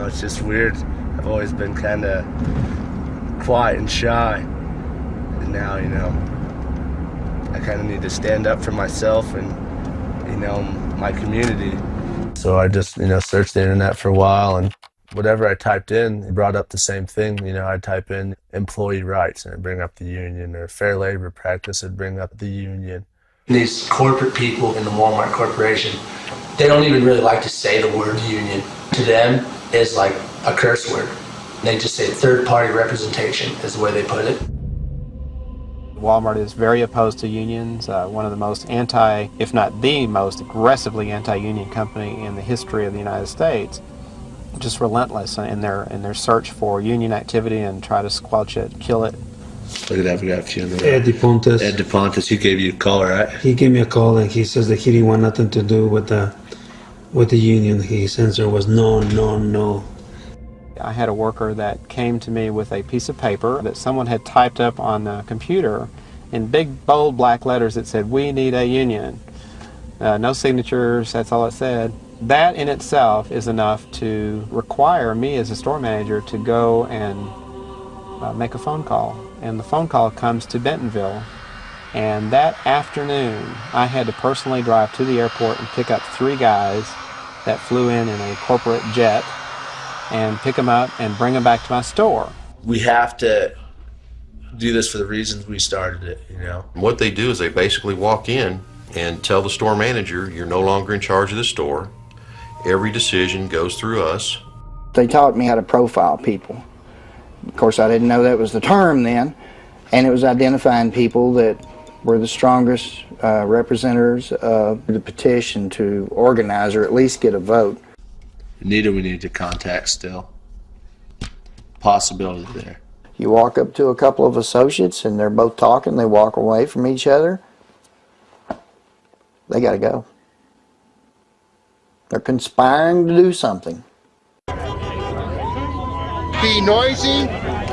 it's just weird. I've always been kind of quiet and shy, and now, I kind of need to stand up for myself and, my community. So I just, searched the internet for a while, and whatever I typed in, it brought up the same thing. I'd type in employee rights, and it'd bring up the union, or fair labor practice, it'd bring up the union. These corporate people in the Walmart Corporation, they don't even really like to say the word union. To them, it's like a curse word. They just say third-party representation is the way they put it. Walmart is very opposed to unions, one of the most if not the most aggressively anti-union company in the history of the United States. Just relentless in their search for union activity and try to squelch it, kill it. Look at that, we got a few in the Ed DePontis. Ed DePontis, he gave you a call, right? He gave me a call, and he says that he didn't want nothing to do with the union. His answer was no, no, no. I had a worker that came to me with a piece of paper that someone had typed up on the computer in big, bold black letters that said, "We need a union." No signatures, that's all it said. That in itself is enough to require me as a store manager to go and make a phone call. And the phone call comes to Bentonville. And that afternoon, I had to personally drive to the airport and pick up 3 guys that flew in a corporate jet and pick them up and bring them back to my store. We have to do this for the reasons we started it, What they do is they basically walk in and tell the store manager, you're no longer in charge of the store. Every decision goes through us. They taught me how to profile people. Of course, I didn't know that was the term then, and it was identifying people that were the strongest representatives of the petition to organize or at least get a vote. Anita, we need to contact still. Possibility there. You walk up to a couple of associates and they're both talking, they walk away from each other. They got to go. They're conspiring to do something. Be noisy,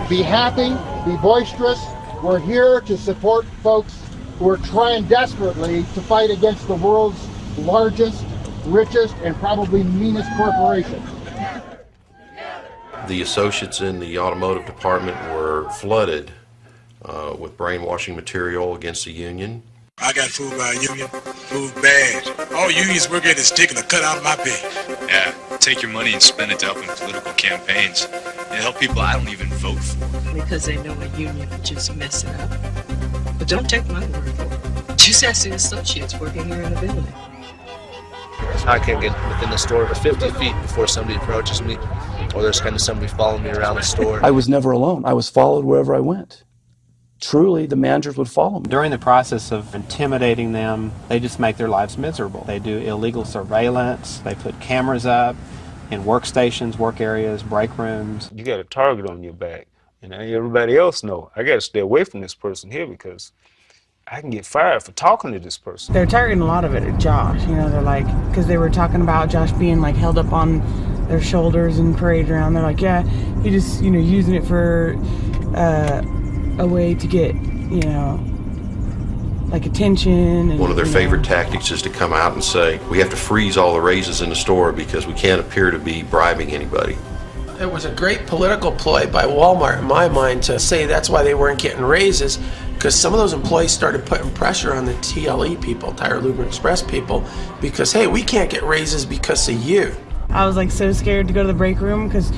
be happy, be boisterous. We're here to support folks who are trying desperately to fight against the world's largest, richest, and probably meanest corporation. The associates in the automotive department were flooded with brainwashing material against the union. I got fooled by a union, fooled bad. All unions work at is taking a cut out of my pay. Yeah, take your money and spend it to help in political campaigns. And help people I don't even vote for. Because they know a union will just mess it up. But don't take my word for it. Just ask the associates working here in the building. I can't get within the store but 50 feet before somebody approaches me, or there's kind of somebody following me around the store. I was never alone. I was followed wherever I went. Truly, the managers would follow me. During the process of intimidating them, they just make their lives miserable. They do illegal surveillance, they put cameras up in workstations, work areas, break rooms. You got a target on your back, and everybody else know, I got to stay away from this person here because I can get fired for talking to this person. They're targeting a lot of it at Josh, they're like, because they were talking about Josh being like held up on their shoulders and paraded around. They're like, yeah, he just, using it for a way to get, like attention. And, one of their favorite tactics is to come out and say, we have to freeze all the raises in the store because we can't appear to be bribing anybody. It was a great political ploy by Walmart, in my mind, to say that's why they weren't getting raises, because some of those employees started putting pressure on the TLE people, Tire Lubricant Express people, because, hey, we can't get raises because of you. I was like so scared to go to the break room because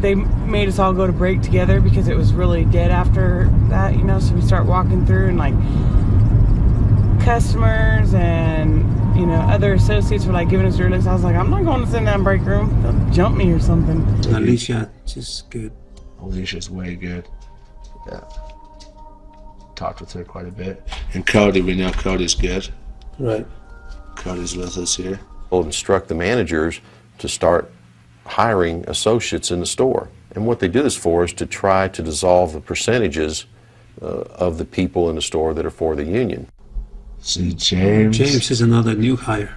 they made us all go to break together because it was really dead after that, so we start walking through and like customers and other associates were like giving us dirty looks. I was like, I'm not going to sit in that break room. They'll jump me or something. Alicia, she's good. Alicia's way good. Yeah. Talked with her quite a bit. And Cody, we know Cody's good. Right. Cody's with us here. We'll instruct the managers to start hiring associates in the store. And what they do this for is to try to dissolve the percentages of the people in the store that are for the union. See, James. James is another new hire.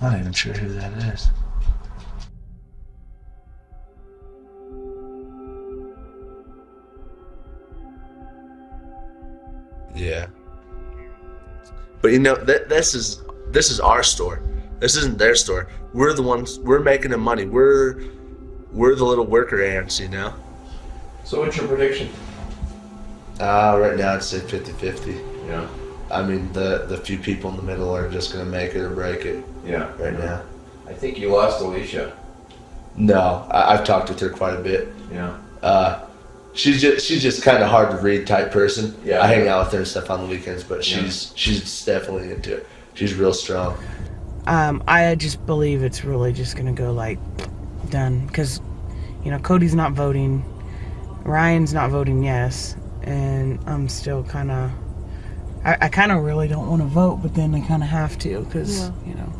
I'm not even sure who that is. Yeah. But this is our store. This isn't their store. We're the ones. We're making the money. We're the little worker ants, you know. So what's your prediction? Right now I'd say 50-50. Yeah. I mean, the few people in the middle are just gonna make it or break it. Yeah. Right now. I think you lost Alicia. No, I've talked with her quite a bit. Yeah. She's just kind of hard to read type person. Yeah. I hang out with her and stuff on the weekends, but she's definitely into it. She's real strong. I just believe it's really just gonna go like done, because you know Cody's not voting, Ryan's not voting yes, and I'm still kind of. I kind of really don't want to vote, but then I kind of have to, because you know.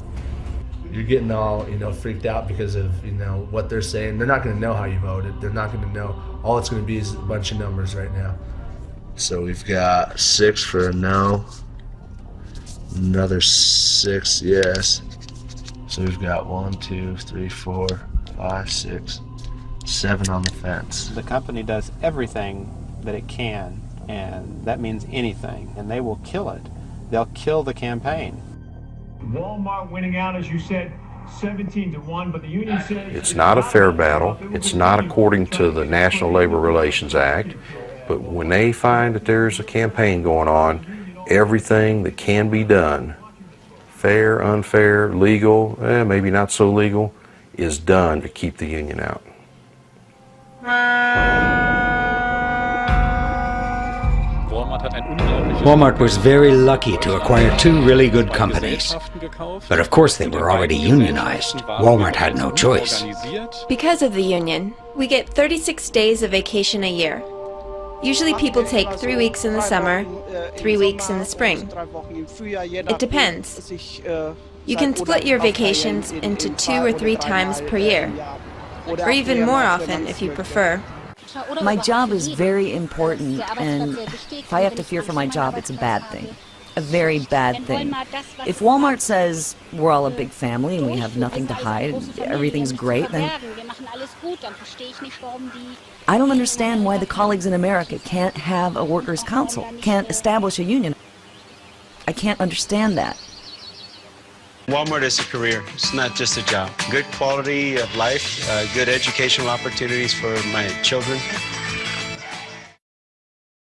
You're getting all, you know, freaked out because of, you know, what they're saying. They're not going to know how you voted. They're not going to know. All it's going to be is a bunch of numbers right now. So we've got 6 for a no. Another 6 yes. So we've got 1, 2, 3, 4, 5, 6, 7 on the fence. The company does everything that it can, and that means anything, and they will kill it. They'll kill the campaign. Walmart winning out, as you said, 17-1, but the union says it's not a fair battle. It's not according to the National Labor Relations Act. But when they find that there's a campaign going on, everything that can be done, fair, unfair, legal, maybe not so legal, is done to keep the union out. Walmart was very lucky to acquire 2 really good companies. But of course they were already unionized. Walmart had no choice. Because of the union, we get 36 days of vacation a year. Usually people take 3 weeks in the summer, 3 weeks in the spring. It depends. You can split your vacations into 2 or 3 times per year, or even more often if you prefer. My job is very important, and if I have to fear for my job, it's a bad thing. A very bad thing. If Walmart says we're all a big family and we have nothing to hide, everything's great, then I don't understand why the colleagues in America can't have a workers' council, can't establish a union. I can't understand that. Walmart is a career. It's not just a job. Good quality of life, good educational opportunities for my children.